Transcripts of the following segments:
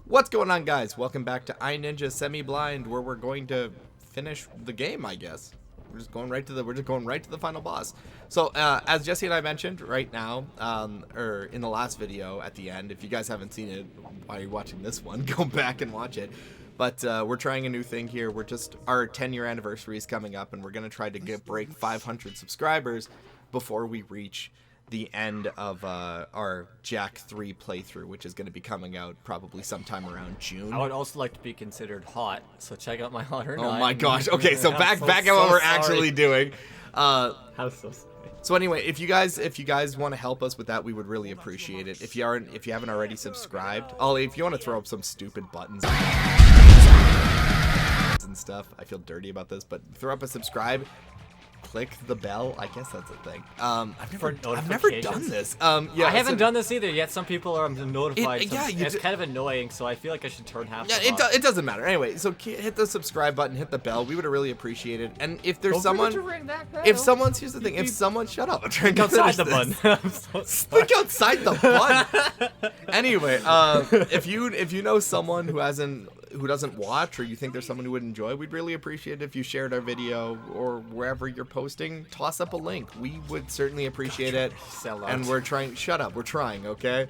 What's going on, guys? Welcome back to iNinja Semi-Blind, where we're going to finish the game, I guess. We're just going right to the final boss. So, as Jesse and I mentioned right now, or in the last video at the end, if you guys haven't seen it, why are you watching this one? Go back and watch it. But we're trying a new thing here. Our 10-year anniversary is coming up, and we're gonna try to break 500 subscribers before we reach the end of our Jack 3 playthrough, which is going to be coming out probably sometime around June. I would also like to be considered hot, so check out my Hot or Not. Oh my gosh. Okay, so back at what we're actually doing. I'm so sorry. So anyway, if you guys want to help us with that, we would really appreciate it. If you haven't already subscribed, Ollie, if you want to throw up some stupid buttons and stuff, I feel dirty about this, but throw up a subscribe. Click the bell. I guess that's a thing. I've never done this. Yeah, I haven't done this either yet. Some people are notified. It's kind of annoying, so I feel like I should turn half. Yeah, it doesn't matter. Anyway, so hit the subscribe button, hit the bell. We would really appreciate it. And if there's someone, here's the thing. If someone, shut up. I'm trying to outside the button. Speak outside the button. Anyway, if you know someone who doesn't watch, or you think there's someone who would enjoy, we'd really appreciate it if you shared our video or wherever you're posting. Toss up a link. We would certainly appreciate it. And we're trying. Shut up. We're trying. Okay.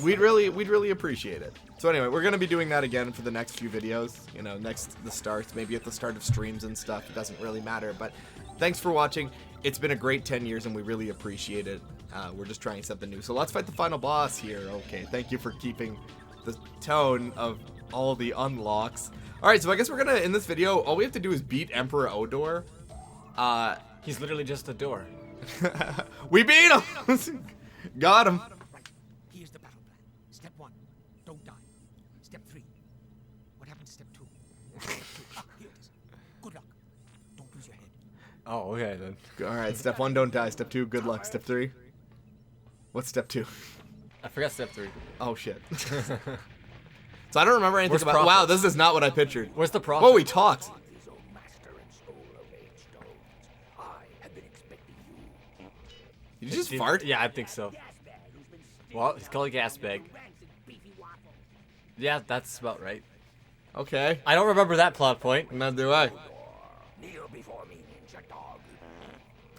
We'd really appreciate it. So anyway, we're gonna be doing that again for the next few videos. You know, maybe at the start of streams and stuff. It doesn't really matter. But thanks for watching. It's been a great 10 years, and we really appreciate it. We're just trying something new. So let's fight the final boss here. Okay. Thank you for keeping the tone of all the unlocks. Alright, so I guess we're gonna, in this video, all we have to do is beat Emperor Odor. He's literally just a door. We beat him! Got him. Here's the battle plan. Step 1, don't die. Step 3, what happens to step 2? Here it is. Good luck. Don't lose your head. Oh, okay then. Alright, step 1, don't die. Step 2, good luck. Step 3. What's step 2? I forgot step 3. Oh shit. So I don't remember anything about. Wow, this is not what I pictured. Where's the prophet? Whoa, we talked. Did you just fart? Yeah, I think so. Well, he's called a gas bag. Yeah, that's about right. Okay. I don't remember that plot point. Neither do I.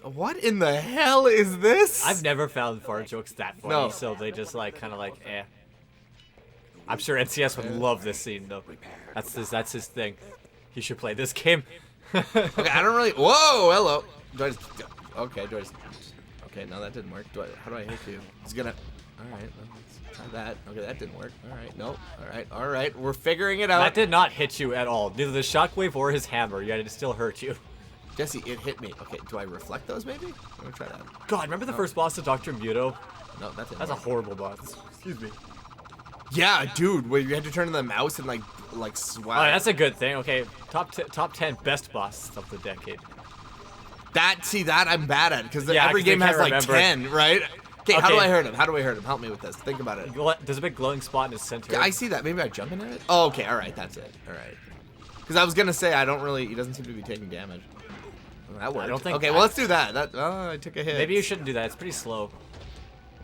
What in the hell is this? I've never found fart jokes that funny, so they just kind of eh. I'm sure NCS would love this scene though. That's his thing. He should play this game. Okay, I don't really. Whoa, hello. Do I just? Okay, do I just? Okay, no, that didn't work. How do I hit you? It's gonna. All right, let's try that. Okay, that didn't work. All right, nope. All right. We're figuring it out. That did not hit you at all. Neither the shockwave or his hammer. Yet it still hurt you. Jesse, it hit me. Okay, do I reflect those maybe? Let me try that. God, remember the first boss of Dr. Muto? No, that's a horrible boss. Excuse me. Yeah, dude, where you had to turn the mouse and like swag. Oh, that's a good thing. Okay, top 10 best boss of the decade. That I'm bad at because every game has like 10, right? Okay, how do I hurt him? How do I hurt him? Help me with this. Think about it. There's a big glowing spot in his center. Yeah, I see that. Maybe I jump into it. Oh, okay. All right, that's it. All right. Because I was gonna say he doesn't seem to be taking damage. That worked. I don't think. Okay, well let's do that. I took a hit. Maybe you shouldn't do that. It's pretty slow.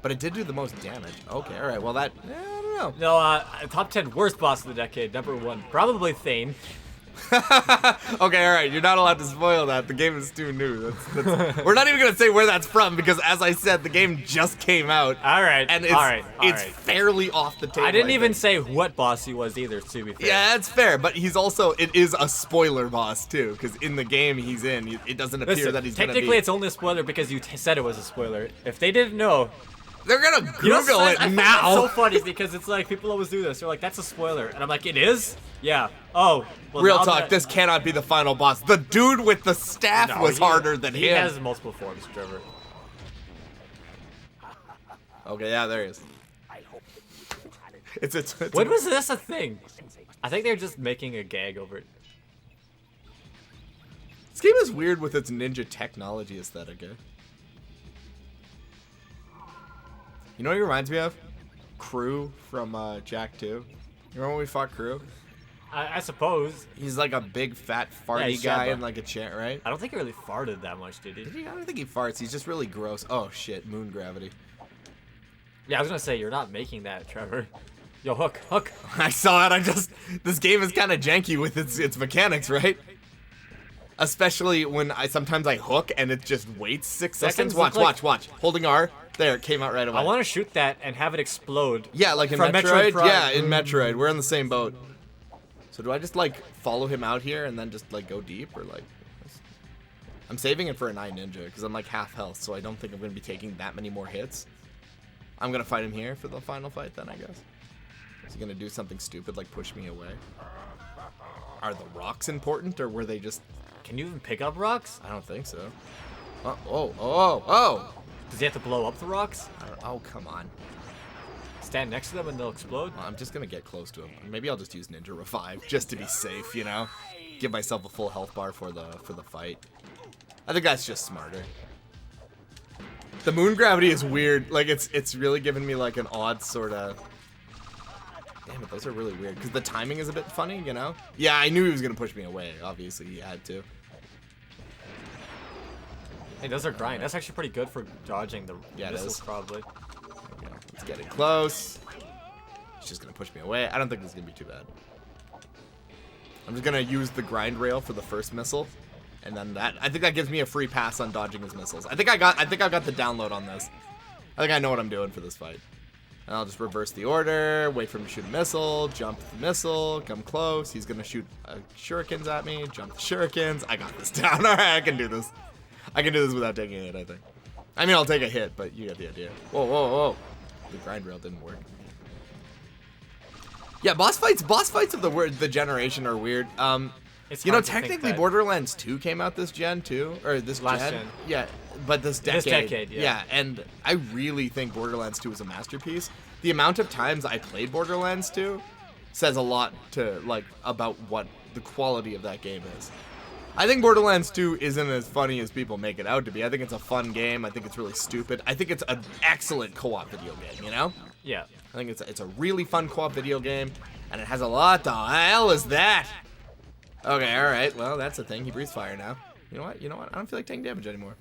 But it did do the most damage. Okay, all right. Well, I don't know. No, top 10 worst boss of the decade. Number 1, probably Thane. Okay, all right. You're not allowed to spoil that. The game is too new. We're not even gonna say where that's from because, as I said, the game just came out. All right. And it's fairly off the table. I didn't even say what boss he was either. To be fair. Yeah, that's fair. But it is a spoiler boss too, because in the game he's in, it doesn't appear that he's technically it's only a spoiler because you said it was a spoiler. If they didn't know. They're gonna Google it now. It's so funny because it's like people always do this. They're like, "That's a spoiler," and I'm like, "It is." Yeah. Oh. Well, real talk. This cannot be the final boss. The dude with the staff was harder than him. He has multiple forms, Trevor. Okay. Yeah. There he is. It's when was this a thing? I think they're just making a gag over it. This game is weird with its ninja technology aesthetic. You know what he reminds me of? Crew from Jack 2. You remember when we fought Crew? I suppose. He's like a big fat farty guy in like a chair, right? I don't think he really farted that much, did he? I don't think he farts. He's just really gross. Oh shit, moon gravity. Yeah, I was gonna say, you're not making that, Trevor. Yo, hook, hook. I saw it. This game is kind of janky with its mechanics, right? Especially when sometimes I hook and it just waits 6 seconds. Watch. Holding R. There, it came out right away. I want to shoot that and have it explode. Yeah, like in from Metroid. Prime. Yeah, in Metroid. We're in the same boat. So do I just like follow him out here and then just like go deep, or like? I'm saving it for a 9 ninja because I'm like half health, so I don't think I'm gonna be taking that many more hits. I'm gonna fight him here for the final fight then, I guess. Is he gonna do something stupid like push me away? Are the rocks important, or were they just? Can you even pick up rocks? I don't think so. Oh! Does he have to blow up the rocks? Oh, come on. Stand next to them and they'll explode? Well, I'm just gonna get close to him. Maybe I'll just use Ninja Revive just to be safe, you know? Give myself a full health bar for the fight. I think that's just smarter. The moon gravity is weird. Like it's really giving me like an odd sort of. Damn it, those are really weird because the timing is a bit funny, you know? Yeah, I knew he was gonna push me away. Obviously, he had to. Hey, those are grind. That's actually pretty good for dodging the missiles, probably. Okay, let's get it close. He's just gonna push me away. I don't think this is gonna be too bad. I'm just gonna use the grind rail for the first missile, and then I think that gives me a free pass on dodging his missiles. I think I got the download on this. I think I know what I'm doing for this fight. And I'll just reverse the order, wait for him to shoot a missile, jump the missile, come close. He's gonna shoot shurikens at me, jump the shurikens. I got this down. All right, I can do this. I can do this without taking a hit, I think. I mean, I'll take a hit, but you get the idea. Whoa. The grind rail didn't work. Yeah, boss fights of the generation are weird. You know, technically Borderlands 2 came out this gen too, or this last gen. Yeah, but this decade. This decade, yeah. Yeah, and I really think Borderlands 2 is a masterpiece. The amount of times I played Borderlands 2 says a lot to about what the quality of that game is. I think Borderlands 2 isn't as funny as people make it out to be. I think it's a fun game. I think it's really stupid. I think it's an excellent co-op video game, you know? Yeah. I think it's a really fun co-op video game, and it has a lot. The hell is that? Okay, all right. Well, that's the thing. He breathes fire now. You know what? I don't feel like taking damage anymore.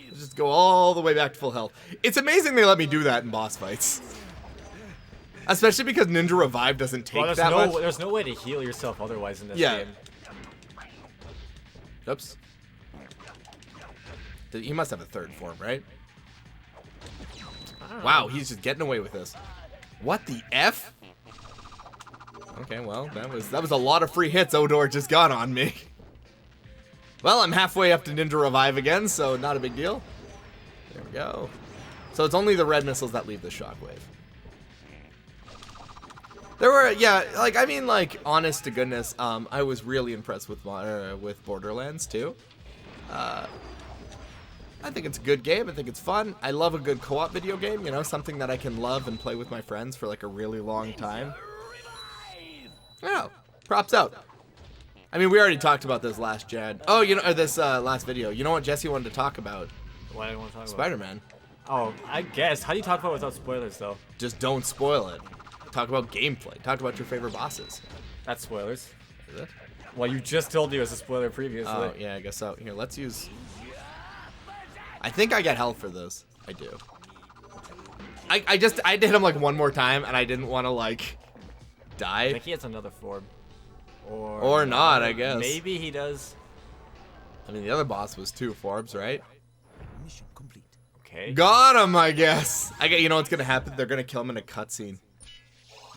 Let's just go all the way back to full health. It's amazing they let me do that in boss fights. Especially because Ninja Revive doesn't take that much. There's no way to heal yourself otherwise in this game. Oops. He must have a third form, right? Wow, he's just getting away with this. What the F? Okay, well, that was a lot of free hits Odor just got on me. Well, I'm halfway up to Ninja Revive again, so not a big deal. There we go. So it's only the red missiles that leave the shockwave. There were, honest to goodness, I was really impressed with Borderlands 2. I think it's a good game. I think it's fun. I love a good co-op video game, you know, something that I can love and play with my friends for like a really long time. Oh, props out. I mean, we already talked about this last gen. Oh, this last video. You know what Jesse wanted to talk about? What do you want to talk about? Spider-Man. Oh, I guess. How do you talk about it without spoilers, though? Just don't spoil it. Talk about gameplay. Talk about your favorite bosses. That's spoilers. Is it? Well, you just told me it was a spoiler previously. Oh, yeah, I guess so. Here, let's use... I think I get health for this. I do. I hit him like one more time, and I didn't want to, die. I think he has another form. Or not, I guess. Maybe he does. I mean, the other boss was 2 forms, right? Mission complete. Okay. Got him, I guess. You know what's going to happen? They're going to kill him in a cutscene.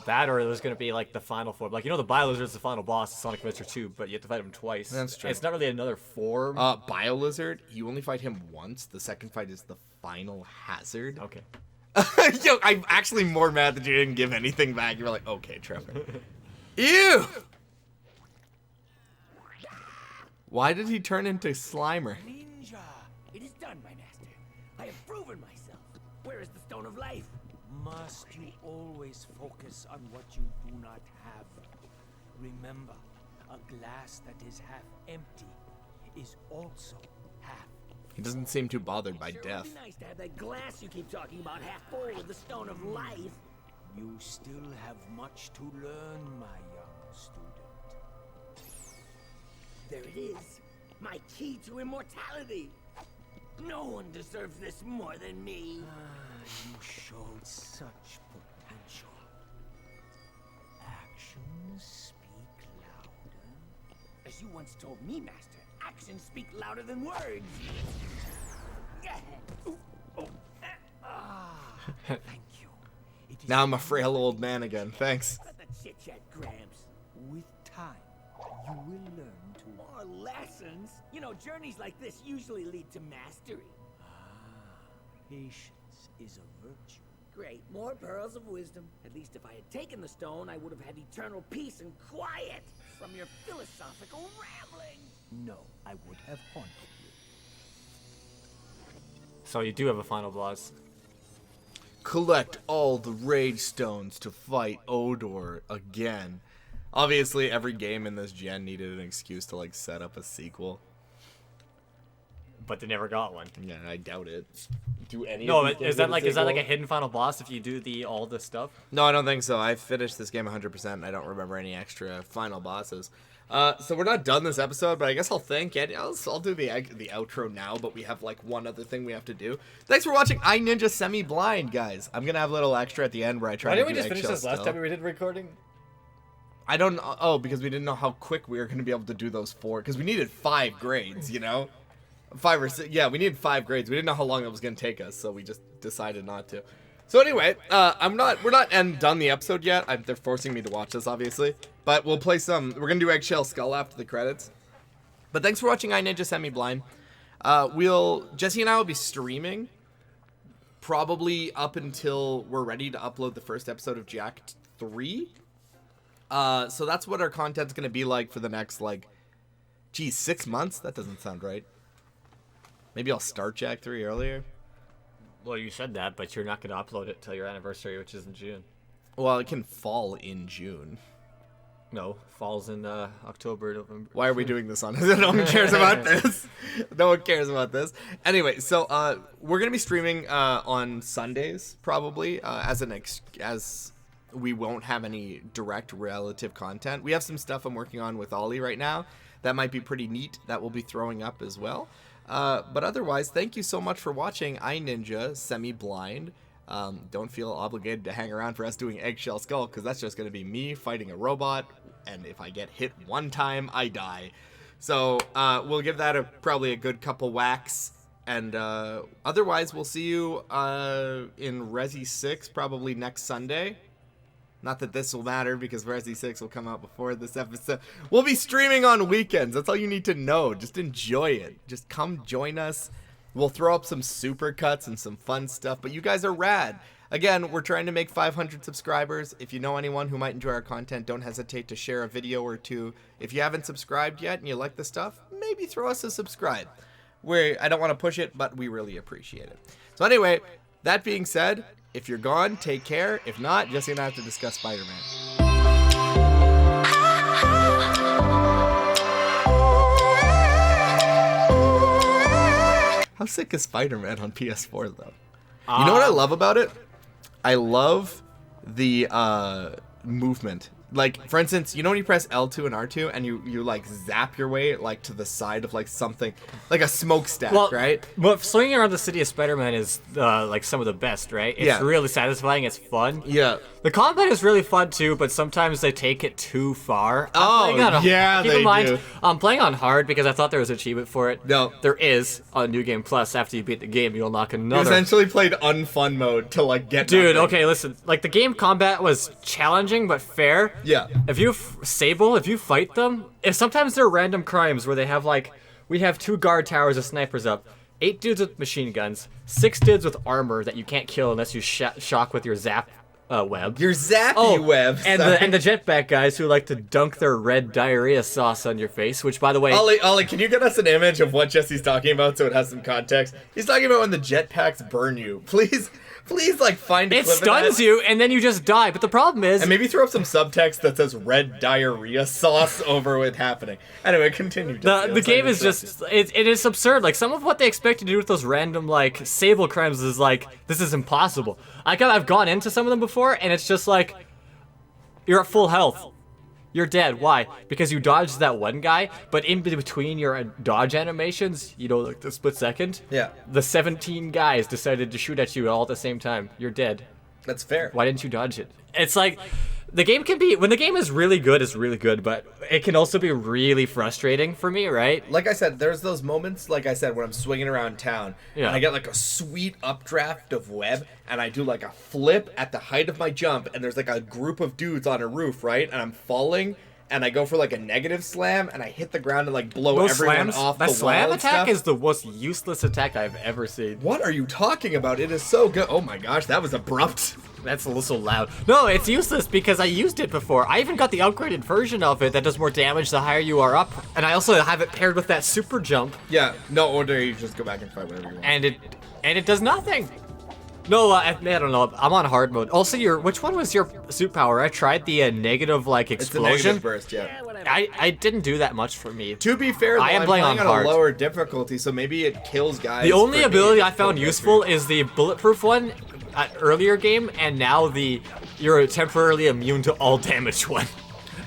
That, or there's going to be, the final form. The Bio-Lizard's the final boss in Sonic Adventure 2, but you have to fight him twice. That's true. It's not really another form. Bio-Lizard, you only fight him once. The second fight is the final hazard. Okay. Yo, I'm actually more mad that you didn't give anything back. You were like, okay, Trevor. Ew! Why did he turn into Slimer? Ninja! It is done, my master. I have proven myself. Where is the Stone of Life? Must you always focus on what you do not have? Remember, a glass that is half empty is also half. He doesn't seem too bothered by Sure death. would be nice to have that glass you keep talking about half full with the Stone of Life. You still have much to learn, my young student. There it is. My key to immortality. No one deserves this more than me. You showed such potential. once told me, Master, actions speak louder than words. Thank you. It is Now I'm a frail old man again. Thanks. Cut the chit-chat, Gramps. With time, you will learn to... More lessons. You know, journeys like this usually lead to mastery. Patience is a virtue. Great, more pearls of wisdom. At least if I had taken the stone, I would have had eternal peace and quiet from your philosophical rambling. No, I would have haunted you. So you do have a final boss. Collect all the rage stones to fight Odor again. Obviously, every game in this gen needed an excuse to like set up a sequel. But they never got one. Yeah, I doubt it. Do any? No, of these but games is that get like sequel? a hidden final boss if you do all this stuff? No, I don't think so. I finished this game 100%. And I don't remember any extra final bosses. So we're not done this episode, but I guess I'll thank Eddie. I'll do the outro now, but we have like one other thing we have to do. Thanks for watching iNinja Semi-Blind, guys. I'm gonna have a little extra at the end where I try Why to didn't we do just finish eggshell this last still. time we did recording? I don't. Oh, because we didn't know how quick we were gonna be able to do those 4. Because we needed 5 grades, you know, 5 or 6. Yeah, we needed 5 grades. We didn't know how long it was gonna take us, so we just decided not to. So anyway, we're not done the episode yet. They're forcing me to watch this, obviously. But we'll play some. We're gonna do Eggshell Skull after the credits. But thanks for watching iNinja Semi-Blind. Jesse and I will be streaming probably up until we're ready to upload the first episode of Jack 3. So that's what our content's gonna be like for the next, like, 6 months? That doesn't sound right. Maybe I'll start Jack 3 earlier. Well, you said that, but you're not going to upload it till your anniversary, which is in June. Well, it can fall in June. No, falls in October, November. Why are we doing this on? No one cares about this. No one cares about this. Anyway, so we're gonna be streaming on Sundays probably as we won't have any direct relative content. We have some stuff I'm working on with Ollie right now that might be pretty neat that we'll be throwing up as well. But otherwise, thank you so much for watching iNinja Semi-Blind. Don't feel obligated to hang around for us doing Eggshell Skull, because that's just going to be me fighting a robot, and if I get hit one time, I die. So we'll give that probably a good couple whacks, and otherwise we'll see you in Resi 6 probably next Sunday. Not that this will matter, because Resi 6 will come out before this episode. We'll be streaming on weekends. That's all you need to know. Just enjoy it. Just come join us. We'll throw up some supercuts and some fun stuff, but you guys are rad. Again, we're trying to make 500 subscribers. If you know anyone who might enjoy our content, don't hesitate to share a video or two. If you haven't subscribed yet and you like the stuff, maybe throw us a subscribe. I don't want to push it, but we really appreciate it. So anyway, that being said, if you're gone, take care. If not, Jesse and I have to discuss Spider-Man. How sick is Spider-Man on PS4, though? You know what I love about it? I love the movement. Like, for instance, you know when you press L2 and R2 and you like zap your way like to the side of like something, like a smokestack, right? Well, swinging around the city of Spider-Man is like some of the best, right? It's really satisfying. It's fun. Yeah. The combat is really fun too, but sometimes they take it too far. Yeah, keep they in mind, do. I'm playing on hard because I thought there was an achievement for it. No. There is on New Game Plus. After you beat the game, you'll unlock You another. essentially played unfun mode to like get Dude, nothing. okay, listen. Like, the game combat was challenging but fair. Yeah. If you fight them, sometimes there are random crimes where they have like, we have 2 guard towers of snipers up, 8 dudes with machine guns, 6 dudes with armor that you can't kill unless you shock with your zap web. Your zappy web. And the jetpack guys who like to dunk their red diarrhea sauce on your face, which, by the way, Ollie, can you get us an image of what Jesse's talking about so it has some context? He's talking about when the jetpacks burn you. Please, like, find a it clip of stuns that. you and then you just die. But the problem is, And maybe throw up some subtext that says red diarrhea sauce over it happening. Anyway, continue. Jesse. the game is just, it is absurd. Like, some of what they expect you to do with those random, like, sable crimes is like, this is impossible. I've gone into some of them before, and it's just like, you're at full health. You're dead. Why? Because you dodged that one guy, but in between your dodge animations, you know, like the split second, Yeah. the 17 guys decided to shoot at you all at the same time. You're dead. That's fair. Why didn't you dodge it? It's like, the game can be, when the game is really good, it's really good, but it can also be really frustrating for me, right? Like I said, there's those moments, like I said, when I'm swinging around town, and I get like a sweet updraft of web, and I do like a flip at the height of my jump, and there's like a group of dudes on a roof, right? And I'm falling, and I go for like a negative slam, and I hit the ground and like blow everyone off the wall. That slam and attack stuff. is the most useless attack I've ever seen. What are you talking about? It is so good. Oh my gosh, that was abrupt. That's a little so loud. No, it's useless because I used it before. I even got the upgraded version of it that does more damage the higher you are up. And I also have it paired with that super jump. Yeah, no order, you just go back and fight whatever you want. And it does nothing. No, I don't know. I'm on hard mode. Also, which one was your suit power? I tried the negative like explosion. It's a negative burst, yeah. I didn't do that much for me. To be fair, though, I am I'm playing playing on on hard. a lower difficulty, so maybe it kills guys. The only for ability me. I found useful is the bulletproof one at earlier game, and now you're temporarily immune to all damage one.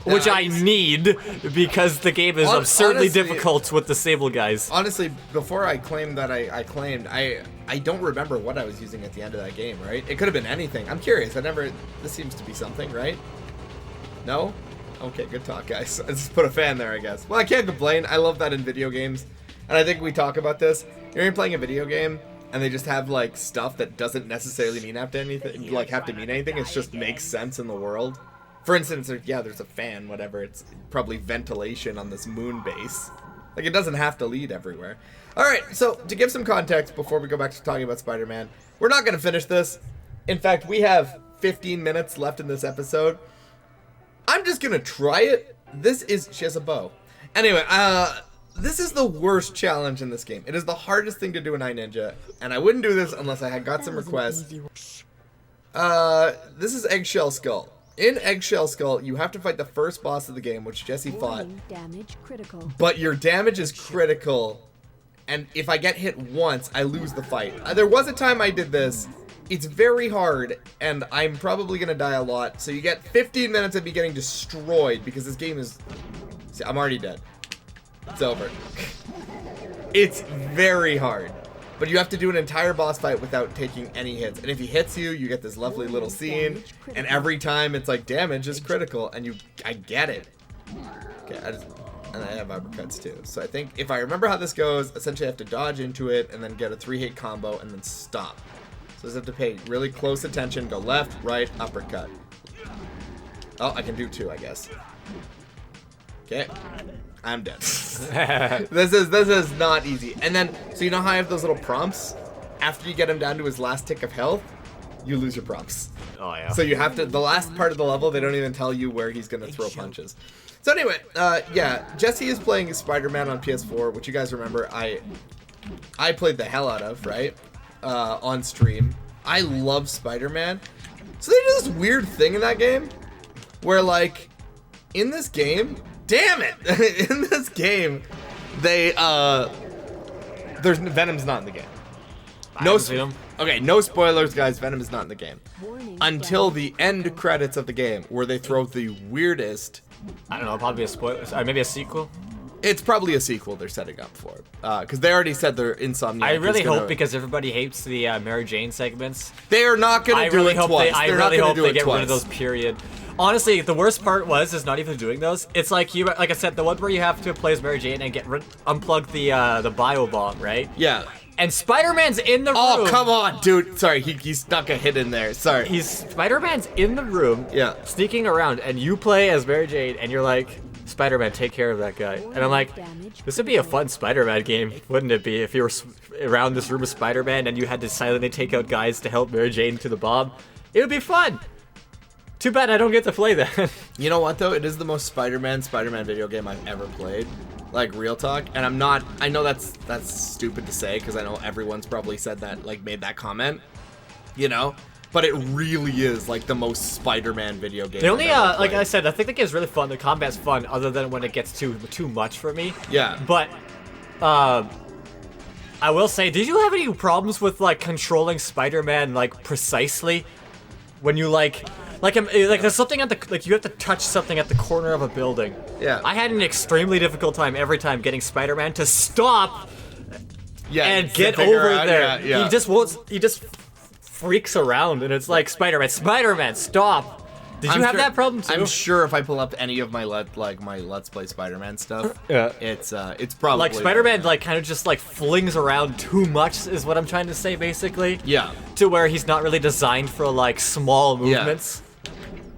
Which I need because the game is absurdly honestly, difficult with the Sable guys. Honestly, before I claimed that I claimed, I don't remember what I was using at the end of that game, right? It could have been anything. I'm curious. This seems to be something, right? No? Okay, good talk, guys. I just put a fan there, I guess. Well, I can't complain. I love that in video games. And I think we talk about this. You're playing a video game, and they just have, like, stuff that doesn't necessarily mean have to mean anything. It just makes sense in the world. For instance, there's a fan, whatever. It's probably ventilation on this moon base. Like, it doesn't have to lead everywhere. Alright, so, to give some context before we go back to talking about Spider-Man, we're not going to finish this. In fact, we have 15 minutes left in this episode. I'm just going to try it. She has a bow. Anyway, this is the worst challenge in this game. It is the hardest thing to do in iNinja, and I wouldn't do this unless I had got some requests. This is Eggshell Skull. In Eggshell Skull, you have to fight the first boss of the game, which Jesse fought. Damage critical. But your damage is critical, and if I get hit once, I lose the fight. There was a time I did this. It's very hard, and I'm probably going to die a lot. So you get 15 minutes of me getting destroyed, because this game is... See, I'm already dead. It's over. It's very hard. But you have to do an entire boss fight without taking any hits. And if he hits you, you get this lovely little scene. And every time it's like damage is critical, and I get it. Okay, and I have uppercuts too. So I think if I remember how this goes, essentially I have to dodge into it and then get a 3-hit combo and then stop. So I just have to pay really close attention, go left, right, uppercut. Oh, I can do 2, I guess. Okay. I'm dead. This is not easy. And then, so you know how I have those little prompts? After you get him down to his last tick of health, you lose your prompts. Oh, yeah. So you have to, the last part of the level, they don't even tell you where he's going to throw punches. So anyway, yeah, Jesse is playing Spider-Man on PS4, which you guys remember I played the hell out of, right? On stream. I love Spider-Man. So they do this weird thing in that game where, like, in this game, damn it! In this game, Venom's not in the game. Okay, no spoilers, guys. Venom is not in the game. Until the end credits of the game, where they throw the weirdest... I don't know, probably a spoiler, maybe a sequel? It's probably a sequel they're setting up for. Because they already said they're Insomniac. I really hope, because everybody hates the Mary Jane segments. They're not going to do it twice. I really hope they get rid of those, period. Honestly, the worst part is not even doing those. It's like like I said, the one where you have to play as Mary Jane and unplug the bio bomb, right? Yeah. And Spider-Man's in the room. Oh, come on, dude. Sorry, he snuck a hit in there. Sorry. Spider-Man's in the room, sneaking around, and you play as Mary Jane, and you're like, Spider-Man, take care of that guy. And I'm like, this would be a fun Spider-Man game, wouldn't it be, if you were around this room of Spider-Man and you had to silently take out guys to help Mary Jane to the bomb? It would be fun. Too bad I don't get to play that. You know what, though? It is the most Spider-Man video game I've ever played. Like, real talk. And I'm not... I know that's stupid to say, because I know everyone's probably said that, like, made that comment. You know? But it really is, like, the most Spider-Man video game. The only, like I said, I think the game's really fun. The combat's fun, other than when it gets too much for me. Yeah. But, I will say, did you have any problems with, like, controlling Spider-Man, like, precisely? When you, like there's something at the, like, you have to touch something at the corner of a building. Yeah. I had an extremely difficult time every time getting Spider-Man to stop and get over there. Yeah, yeah. He just freaks around, and it's like, Spider-Man, stop! Did you have that problem too? I'm sure if I pull up any of my my Let's Play Spider-Man stuff, Yeah. it's probably Like Spider-Man, like kind of just like flings around too much, is what I'm trying to say, basically. Yeah. To where he's not really designed for like small movements.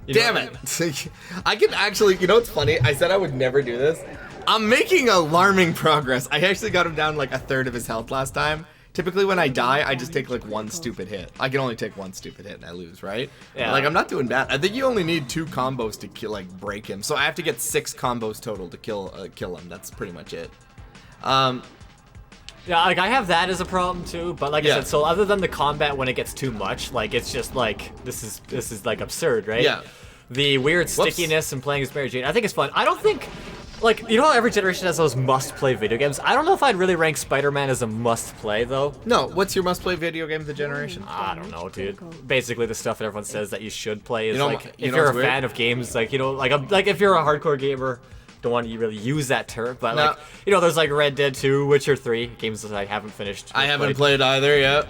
You know Damn what I mean? it! I can actually. You know what's funny? I said I would never do this. I'm making alarming progress. I actually got him down like a third of his health last time. Typically when I die, I just take like one stupid hit. I can only take one stupid hit and I lose, right? Yeah. Like I'm not doing bad. I think you only need 2 combos to kill, like break him. So I have to get 6 combos total to kill him. That's pretty much it. Yeah, like I have that as a problem too, but like I said, so other than the combat when it gets too much, like it's just like this is like absurd, right? Yeah. The weird stickiness and playing as Mary Jane, I think it's fun. I don't think, like, you know how every generation has those must-play video games? I don't know if I'd really rank Spider-Man as a must-play though. No, what's your must-play video game of the generation? I don't know, dude. Basically, the stuff that everyone says that you should play is You know, like you if know you're a what's weird? fan of games, like like if you're a hardcore gamer. Don't want to really use that term, but No. like, you know, there's like Red Dead 2, Witcher 3, games that I haven't finished. I haven't played either yet.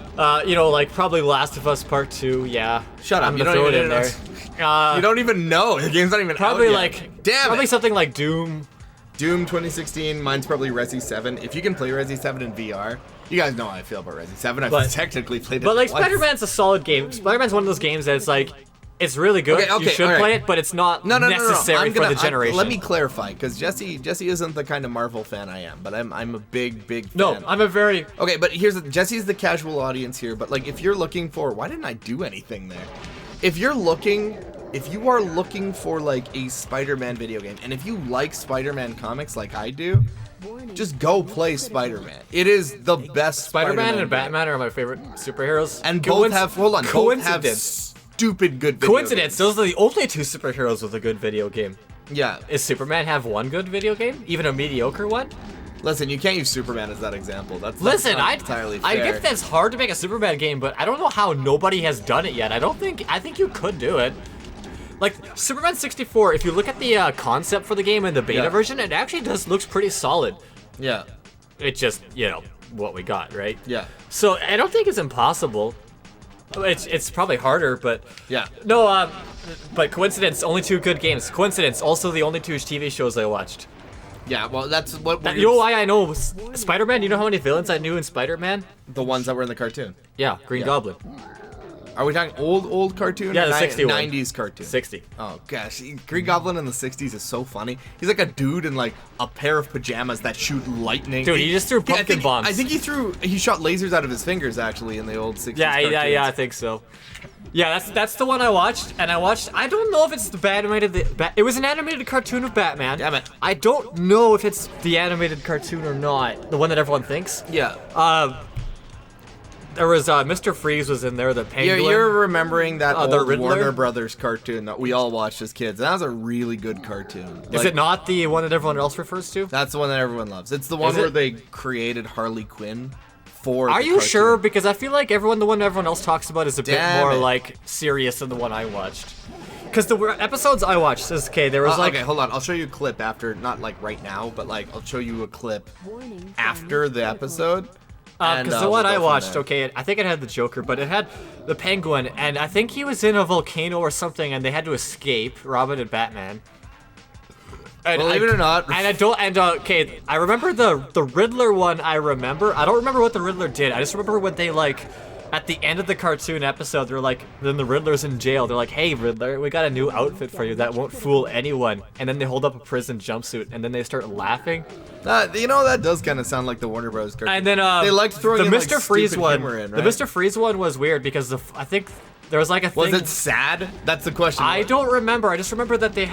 You know, like probably Last of Us Part 2, yeah. Shut up, I'm you gonna don't throw it even in there. You don't even know. The game's not even Probably out yet. like, Damn probably it. something like Doom. Doom 2016, mine's probably Resi 7. If you can play Resi 7 in VR, you guys know how I feel about Resi 7. I've But- technically played it But like, twice. Spider-Man's a solid game. Spider-Man's one of those games that it's like, it's really good. Okay, you should alright. play it, but it's not No. necessary I'm for the generation. let me clarify, because Jesse isn't the kind of Marvel fan I am, but I'm a big fan. No, I'm a very. Okay, but Jesse's the casual audience here, but like if you're looking for, why didn't I do anything there? If you are looking for like a Spider-Man video game, and if you like Spider-Man comics like I do, just go play Spider-Man. It is the best Spider-Man and game. Batman are my favorite superheroes. And both have, both have coincidence. stupid good video Coincidence. games. Those are the only 2 superheroes with a good video game. Yeah. Is Superman have one good video game? Even a mediocre one? Listen, you can't use Superman as that example. That's Listen, not entirely fair. I get that it's hard to make a Superman game, but I don't know how nobody has done it yet. I think you could do it. Like, Superman 64, if you look at the concept for the game and the beta version, it actually looks pretty solid. Yeah. It's just, you know, what we got, right? Yeah. So, I don't think it's impossible. It's probably harder, but... Yeah. No, but coincidence, only 2 good games. Coincidence, also the only 2 TV shows I watched. Yeah, well, that's what You know why I know Spider-Man? You know how many villains I knew in Spider-Man? the ones that were in the cartoon. Yeah, Green Goblin. Are we talking old cartoon? Yeah, or the 60 one. 90s cartoon. 60. Oh gosh, Green Goblin in the 60s is so funny. He's like a dude in like a pair of pajamas that shoot lightning. Dude, he just threw pumpkin bombs. I think he shot lasers out of his fingers actually in the old 60s cartoons. Yeah, I think so. Yeah, that's the one I watched, and I don't know if it's the it was an animated cartoon of Batman. Damn it. I don't know if it's the animated cartoon or not, the one that everyone thinks. Yeah. There was Mr. Freeze was in there, the penguin. You're remembering that the old Riddler? Warner Brothers cartoon that we all watched as kids. That was a really good cartoon. Is it not the one that everyone else refers to? That's the one that everyone loves. It's the one Is where it? they created Harley Quinn for Are the you cartoon. sure? Because I feel like the one everyone else talks about is a bit Damn more it. like serious than the one I watched. Because the episodes I watched, there was like okay, hold on. I'll show you a clip after, not like right now, but like I'll show you a clip after the episode. because the one I watched, okay, I think it had the Joker, but it had the Penguin, and I think he was in a volcano or something, and they had to escape, Robin and Batman. And Believe it or not. okay, I remember the Riddler one. I don't remember what the Riddler did. I just remember when they like, at the end of the cartoon episode, they're like, then the Riddler's in jail. They're like, hey Riddler, we got a new outfit for you that won't fool anyone. And then they hold up a prison jumpsuit, and then they start laughing. You know, that does kind of sound like the Warner Bros. cartoon. And then they liked throwing the in, Mr. like, Freeze stupid one. humor in, The right? Mr. Freeze one was weird because I think there was like a thing. Was it sad? That's the question. I don't remember. I just remember that they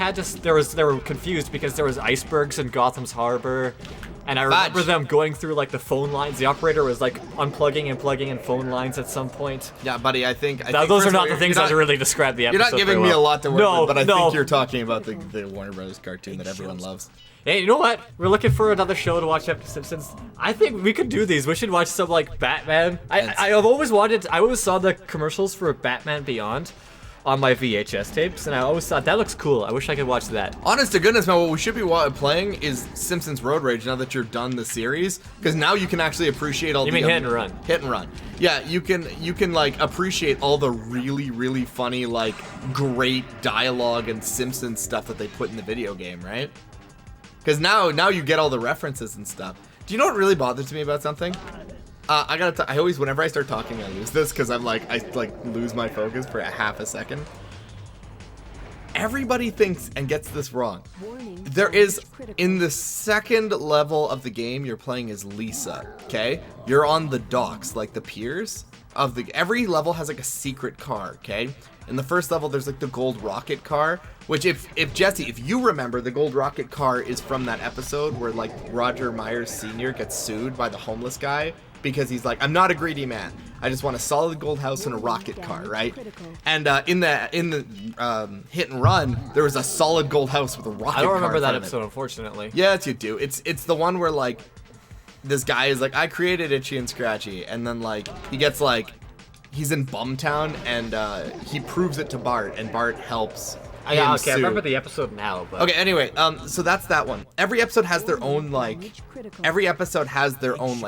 were confused because there was icebergs in Gotham's Harbor, and I remember them going through like the phone lines. The operator was like unplugging and plugging in phone lines at some point. Yeah, buddy. I think Those first are of not all, the things you're that really describe the episode. You're not giving very me a well. lot to work No, with, but I no. think you're talking about the Warner Bros. Cartoon that everyone loves. Hey, you know what? We're looking for another show to watch after Simpsons. I think we could do these. We should watch some like Batman. I always saw the commercials for Batman Beyond. on my VHS tapes, and I always thought that looks cool. I wish I could watch that. Honest to goodness, man, what we should be playing is Simpsons Road Rage now that you're done the series, because now you can actually appreciate all You the mean Hit and Run? Hit and Run. Yeah, you can like appreciate all the really, really funny, like great dialogue and Simpsons stuff that they put in the video game, right? Because now you get all the references and stuff. Do you know what really bothers me about something? I always, whenever I start talking, I lose this because I lose my focus for a half a second. Everybody thinks and gets this wrong. There is, in the second level of the game, you're playing as Lisa, okay? You're on the docks, like the piers of every level has like a secret car, okay? In the first level, there's like the gold rocket car, which if Jesse, if you remember, the gold rocket car is from that episode where like Roger Myers Sr. gets sued by the homeless guy because he's like, I'm not a greedy man. I just want a solid gold house and a rocket car, right? And in the Hit and Run, there was a solid gold house with a rocket car. I don't remember that episode, unfortunately. Yes, you do. It's the one where like this guy is like, I created Itchy and Scratchy, and then like he gets like he's in Bumtown and he proves it to Bart, and Bart helps. Yeah, okay, I remember the episode now. But... Okay, anyway, so that's that one. Every episode has their own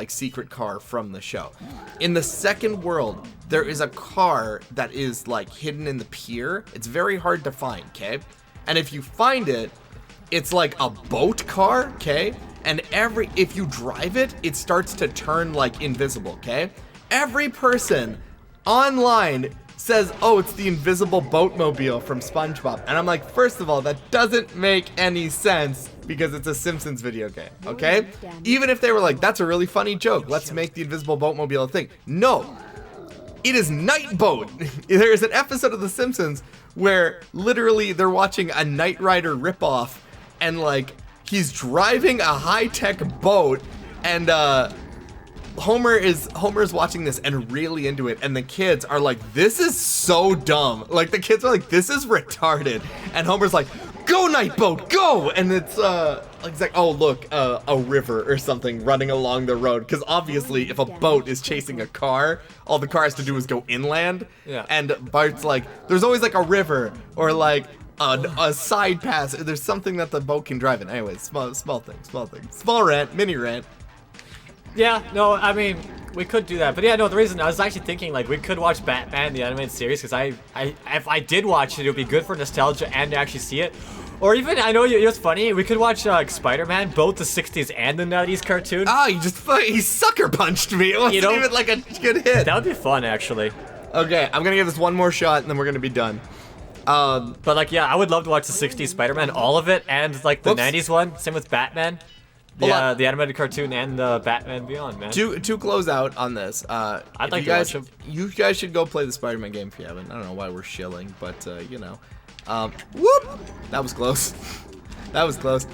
secret car from the show. In the second world, there is a car that is like hidden in the pier. It's very hard to find, okay? And if you find it, it's like a boat car, okay? And if you drive it, it starts to turn like invisible, okay? Every person online says, oh, it's the invisible boatmobile from SpongeBob. And I'm like, first of all, that doesn't make any sense because it's a Simpsons video game, okay? Even if they were like, that's a really funny joke, let's make the invisible boatmobile a thing. No, it is Night Boat. There is an episode of The Simpsons where literally they're watching a Knight Rider ripoff and like he's driving a high-tech boat and Homer's watching this and really into it, and the kids are like, this is so dumb. Like the kids are like, this is retarded. And Homer's like, go Night Boat, go! And it's like, oh look, a river or something running along the road. Because obviously if a boat is chasing a car, all the car has to do is go inland. Yeah. And Bart's like, there's always like a river or like a side pass. There's something that the boat can drive in. Anyways, small thing. Small rant, mini rant. Yeah, no, I mean, we could do that. But yeah, no, the reason I was actually thinking, like, we could watch Batman, the animated series, because if I did watch it, it would be good for nostalgia and to actually see it. Or even, I know it's funny, we could watch Spider-Man, both the 60s and the 90s cartoon. Ah, he sucker punched me. It wasn't even like a good hit. That would be fun, actually. Okay, I'm gonna give this one more shot and then we're gonna be done. But like, yeah, I would love to watch the 60s Spider-Man, all of it, and like the 90s one, same with Batman. The animated cartoon and the Batman Beyond, man. To close out on this, I'd like to watch them. You guys should go play the Spider-Man game if you haven't. I don't know why we're shilling, but you know. Whoop! That was close. That was close.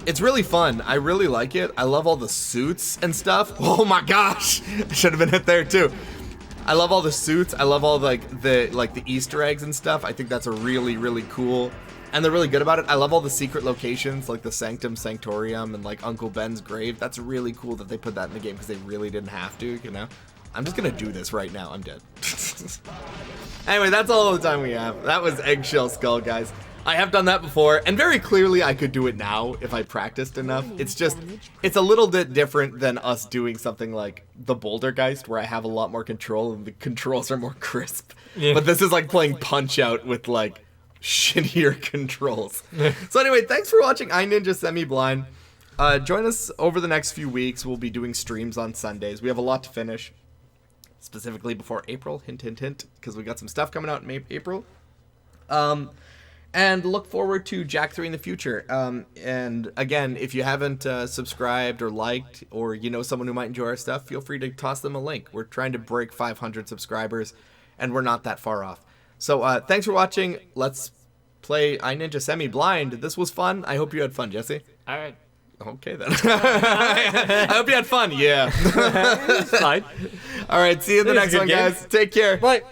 It's really fun. I really like it. I love all the suits and stuff. Oh my gosh! I should have been hit there too. I love all the suits. I love all the Easter eggs and stuff. I think that's a really, really cool. And they're really good about it. I love all the secret locations, like the Sanctum Sanctorium and like Uncle Ben's grave. That's really cool that they put that in the game because they really didn't have to, you know? I'm just gonna do this right now. I'm dead. Anyway, that's all the time we have. That was Eggshell Skull, guys. I have done that before, and very clearly I could do it now if I practiced enough. It's just, it's a little bit different than us doing something like the Bouldergeist, where I have a lot more control and the controls are more crisp. Yeah. But this is like playing Punch-Out with like shittier controls. So anyway, thanks for watching iNinja Semi-Blind. Join us over the next few weeks. We'll be doing streams on Sundays. We have a lot to finish, specifically before April, hint hint hint, because we got some stuff coming out in April. And look forward to Jack 3 in the future. And again, if you haven't subscribed or liked, or you know someone who might enjoy our stuff, feel free to toss them a link. We're trying to break 500 subscribers, and we're not that far off. So thanks for watching. Let's play iNinja Semi-Blind. This was fun. I hope you had fun, Jesse. All right. Okay, then. I hope you had fun. Yeah. Fine. All right, see you in the next one, guys. Take care. Bye.